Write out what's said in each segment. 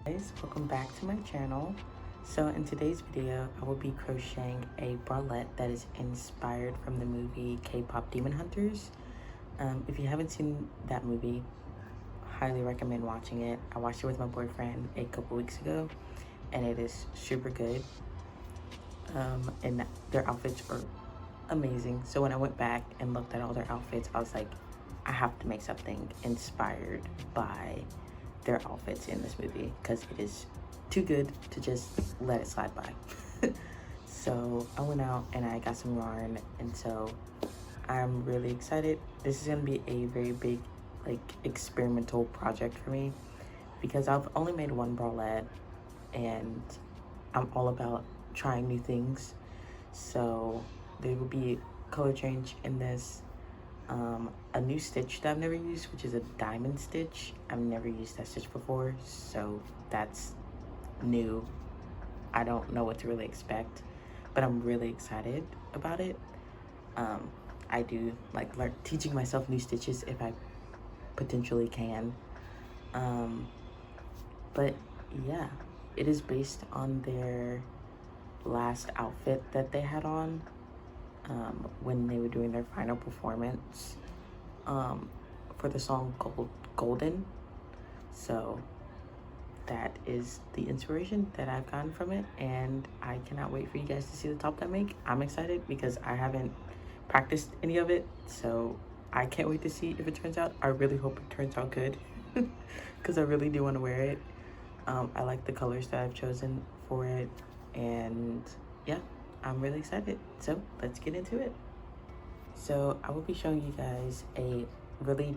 Guys, welcome back to my channel. So in today's video I will be crocheting a bralette that is inspired from the movie K-pop Demon Hunters. If you haven't seen that movie, highly recommend watching it. I watched it with my boyfriend a couple weeks ago and it is super good. And their outfits are amazing. So when I went back and looked at all their outfits, I was like, I have to make something inspired by their outfits in this movie because it is too good to just let it slide by. So I went out and I got some yarn, and so I'm really excited. This is gonna be a very big, like, experimental project for me because I've only made one bralette and I'm all about trying new things. So there will be color change in this, a new stitch that I've never used, which is a diamond stitch. I've never used that stitch before, so that's new. I don't know what to really expect, but I'm really excited about it. I do like teaching myself new stitches if I potentially can. But yeah, it is based on their last outfit that they had on when they were doing their final performance for the song Golden. So that is the inspiration that I've gotten from it, and I cannot wait for you guys to see the top that I make. I'm excited because I haven't practiced any of it, so I can't wait to see if it turns out. I really hope it turns out good because I really do want to wear it. I like the colors that I've chosen for it, and yeah, I'm really excited. So let's get into it. So I will be showing you guys a really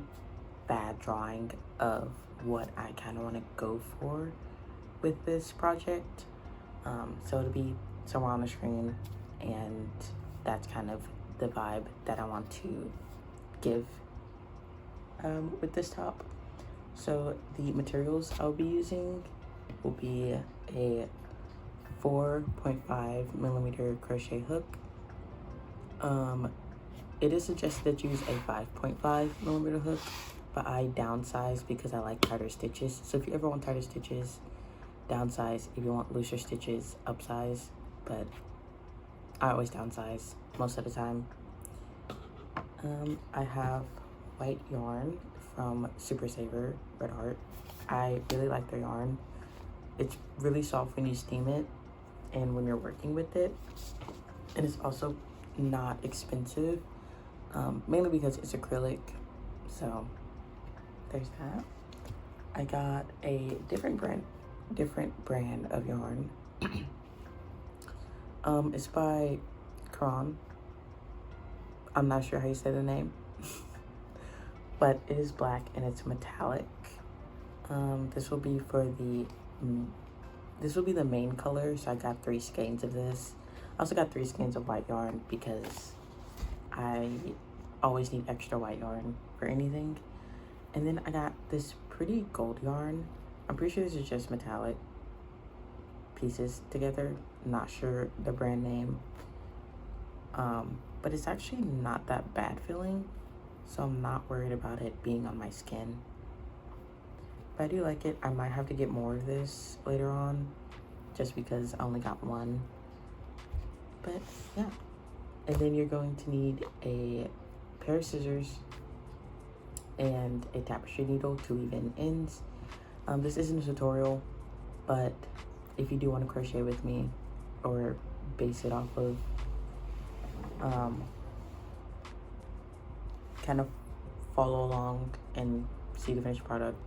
bad drawing of what I kind of want to go for with this project. So it'll be somewhere on the screen, and that's kind of the vibe that I want to give with this top. So the materials I'll be using will be a 4.5 millimeter crochet hook. It is suggested that you use a 5.5 millimeter hook, but I downsize because I like tighter stitches. So if you ever want tighter stitches, downsize. If you want looser stitches, upsize. But I always downsize most of the time. I have white yarn from Super Saver Red Heart. I really like their yarn. It's really soft when you steam it and when you're working with it, and it's also not expensive, mainly because it's acrylic. So there's that. I got a different brand of yarn. It's by Kron. I'm not sure how you say the name, but it is black and it's metallic. This will be for this will be the main color, so I got 3 skeins of this. I also got 3 skeins of white yarn because I always need extra white yarn for anything. And then I got this pretty gold yarn. I'm pretty sure this is just metallic pieces together. Not sure the brand name. But it's actually not that bad feeling, so I'm not worried about it being on my skin. But I do like it. I might have to get more of this later on just because I only got one. But yeah. And then you're going to need a pair of scissors and a tapestry needle to weave in ends. This isn't a tutorial, but if you do want to crochet with me or base it off of kind of follow along and see the finished product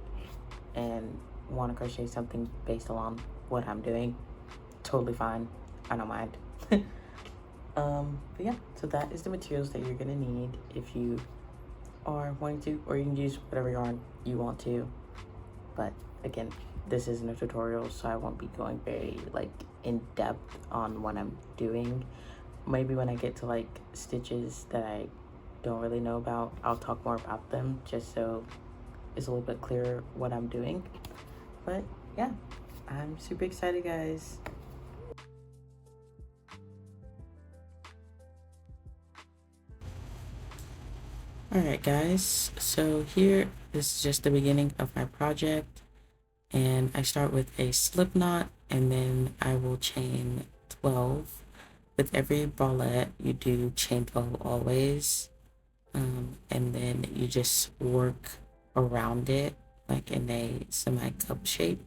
and want to crochet something based along what I'm doing, totally fine. I don't mind. But yeah, so that is the materials that you're gonna need if you are wanting to, or you can use whatever yarn you want to. But again, this isn't a tutorial, so I won't be going very like in depth on what I'm doing. Maybe when I get to like stitches that I don't really know about, I'll talk more about them just so it's a little bit clearer what I'm doing. But yeah, I'm super excited, guys. Alright guys, so here, this is just the beginning of my project. And I start with a slip knot, and then I will chain 12. With every bralette, you do chain 12 always. And then you just work around it like in a semi-cup shape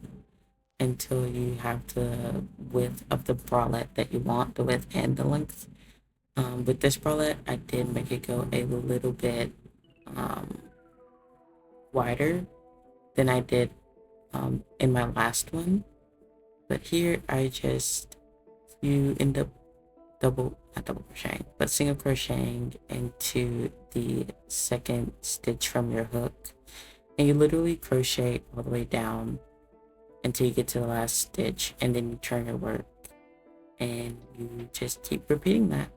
until you have the width of the bralette that you want, the width and the length. With this bralette, I did make it go a little bit um, wider than I did in my last one. But here you end up not double crocheting, but single crocheting into the second stitch from your hook. And you literally crochet all the way down until you get to the last stitch, and then you turn your work. And you just keep repeating that.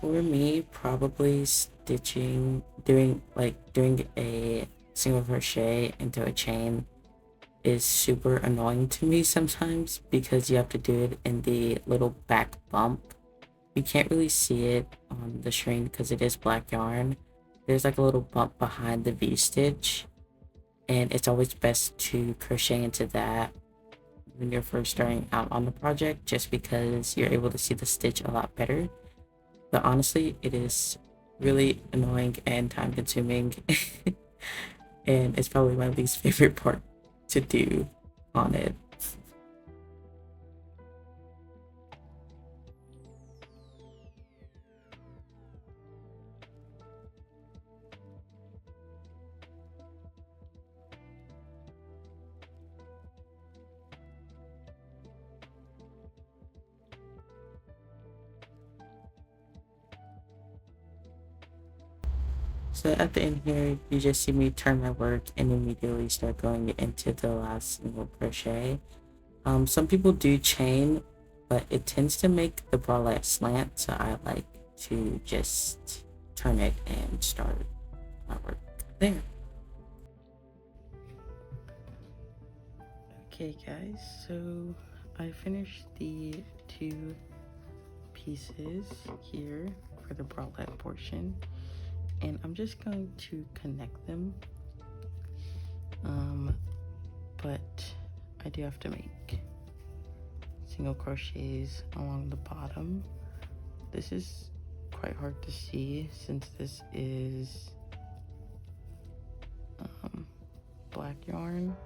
For me, probably doing a single crochet into a chain is super annoying to me sometimes because you have to do it in the little back bump. You can't really see it on the string because it is black yarn. There's like a little bump behind the V-stitch, and it's always best to crochet into that when you're first starting out on the project, just because you're able to see the stitch a lot better. But honestly, it is really annoying and time consuming, and it's probably my least favorite part to do on it. So at the end here, you just see me turn my work and immediately start going into the last single crochet. Some people do chain, but it tends to make the bralette slant, so I like to just turn it and start my work there. Okay guys, so I finished the two pieces here for the bralette portion, and I'm just going to connect them. But I do have to make single crochets along the bottom. This is quite hard to see since this is black yarn.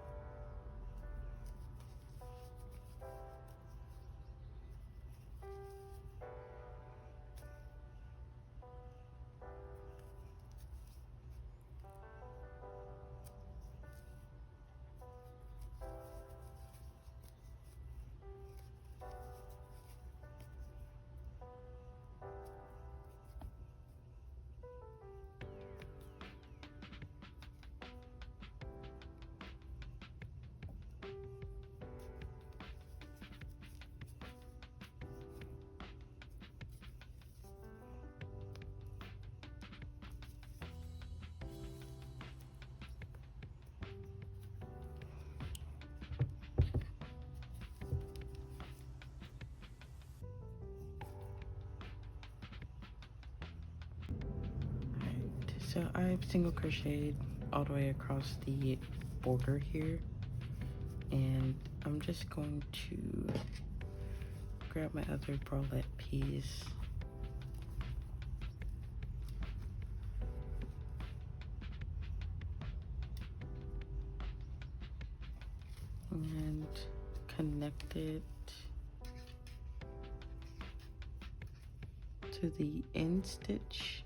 So I've single crocheted all the way across the border here, and I'm just going to grab my other bralette piece and connect it to the end stitch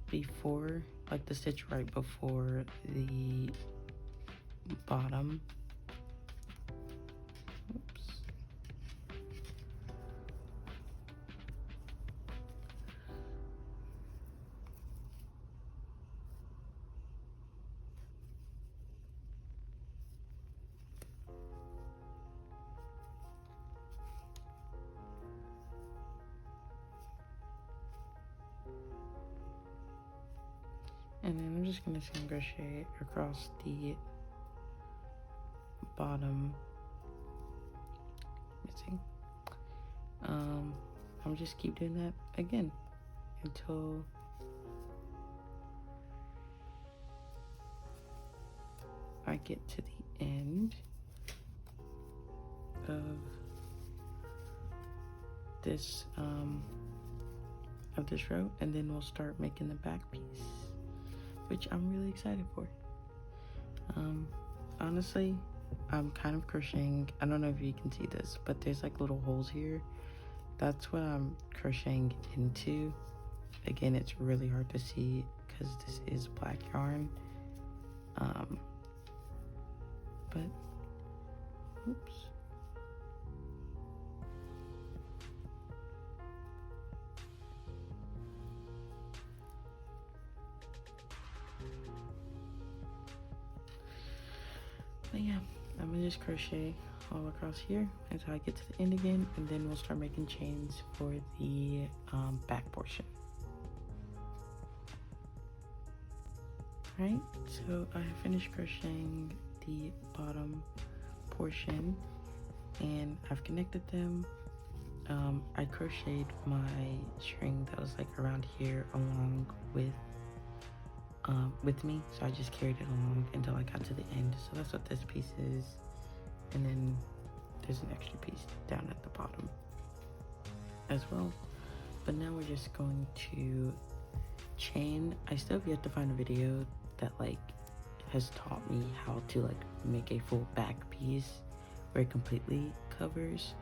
before, like the stitch right before the bottom. Oops. And then I'm just gonna single crochet across the bottom. Missing. I'll just keep doing that again until I get to the end of this row, and then we'll start making the back piece, which I'm really excited for. Honestly, I'm kind of crocheting. I don't know if you can see this, but there's like little holes here. That's what I'm crocheting into. Again, it's really hard to see because this is black yarn. But oops. But yeah, I'm gonna just crochet all across here until I get to the end again, and then we'll start making chains for the back portion. Right, so I finished crocheting the bottom portion and I've connected them. I crocheted my string that was like around here along with me, so I just carried it along until I got to the end. So that's what this piece is, and then there's an extra piece down at the bottom as well. But now we're just going to chain. I still have yet to find a video that like has taught me how to like make a full back piece where it completely covers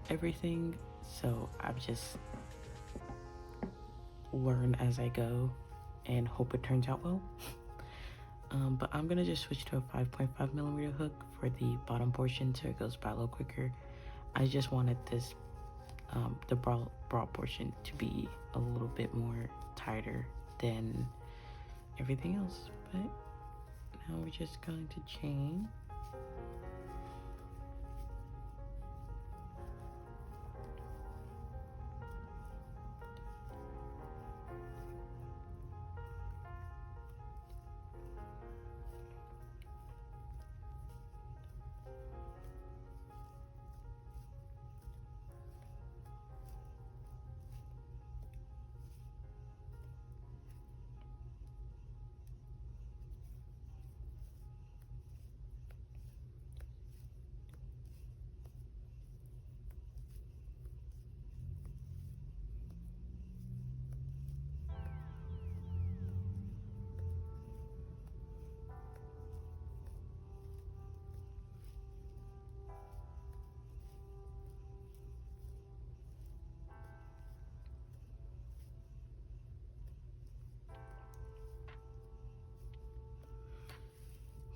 everything, so I've just learn as I go and hope it turns out well. But I'm gonna just switch to a 5.5 millimeter hook for the bottom portion so it goes by a little quicker. I just wanted this the bra portion to be a little bit more tighter than everything else. But now we're just going to chain.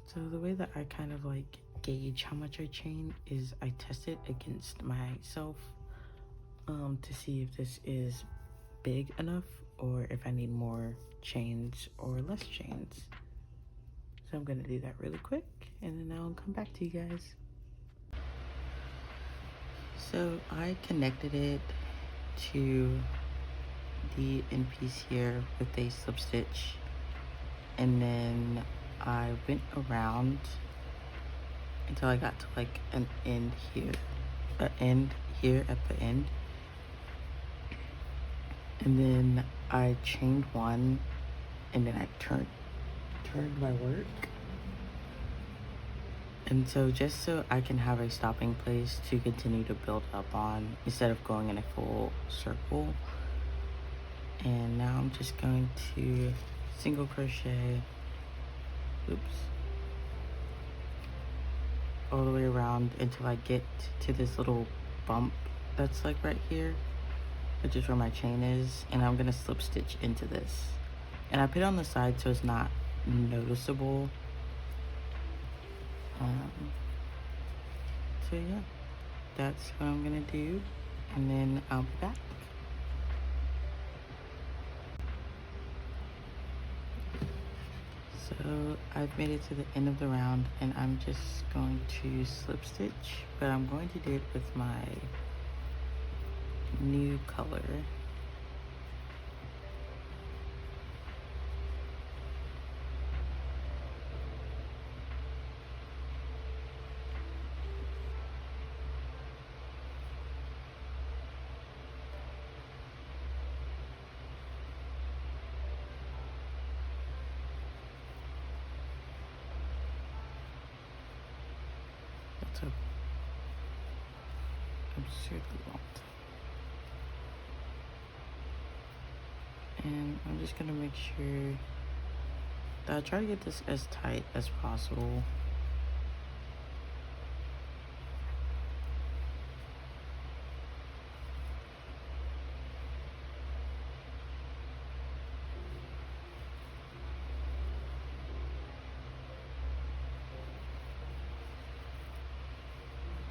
So the way that I kind of like gauge how much I chain is I test it against myself to see if this is big enough or if I need more chains or less chains. So I'm gonna do that really quick and then I'll come back to you guys. So I connected it to the end piece here with a slip stitch, and then I went around until I got to like an end here, at the end, and then I chained one, and then I turned my work. And so just so I can have a stopping place to continue to build up on instead of going in a full circle. And now I'm just going to single crochet, all the way around until I get to this little bump that's like right here, which is where my chain is, and I'm gonna slip stitch into this. And I put it on the side so it's not noticeable. So yeah, that's what I'm gonna do, and then I'll be back. So I've made it to the end of the round, and I'm just going to slip stitch, but I'm going to do it with my new color. took absurdly long time. And I'm just gonna make sure that I try to get this as tight as possible.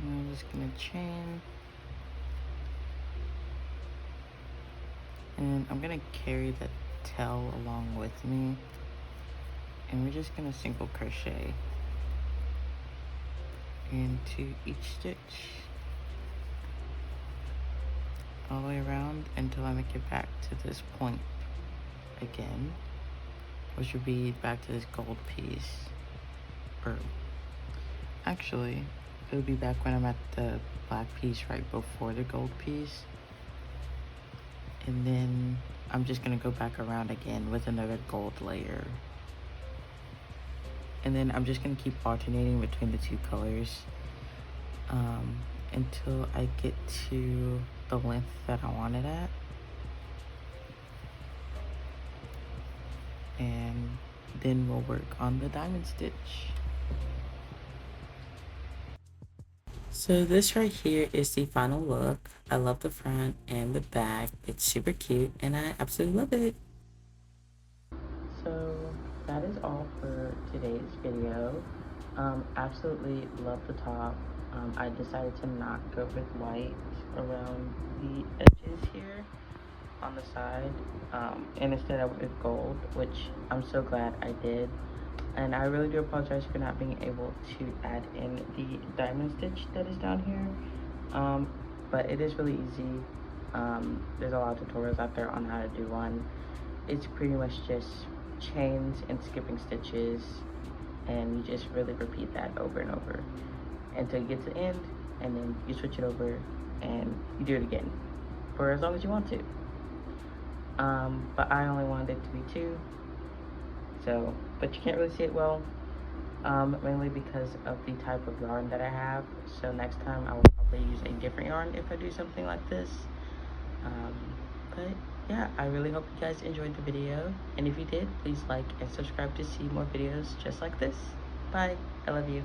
And I'm just gonna chain. And I'm gonna carry the tail along with me. And we're just gonna single crochet into each stitch all the way around until I make it back to this point again, which would be back to this gold piece. Or actually, it would be back when I'm at the black piece right before the gold piece. And then I'm just gonna go back around again with another gold layer. And then I'm just gonna keep alternating between the two colors until I get to the length that I want it at. And then we'll work on the diamond stitch. So this right here is the final look. I love the front and the back. It's super cute and I absolutely love it. So that is all for today's video. Absolutely love the top. I decided to not go with white around the edges here on the side, and instead I went with gold, which I'm so glad I did. And I really do apologize for not being able to add in the diamond stitch that is down here, but it is really easy. There's a lot of tutorials out there on how to do one. It's pretty much just chains and skipping stitches, and you just really repeat that over and over until you get to the end, and then you switch it over and you do it again for as long as you want to. But I only wanted it to be 2, so, but you can't really see it well, mainly because of the type of yarn that I have. So next time I will probably use a different yarn if I do something like this. But yeah, I really hope you guys enjoyed the video, and if you did, please like and subscribe to see more videos just like this. Bye. I love you.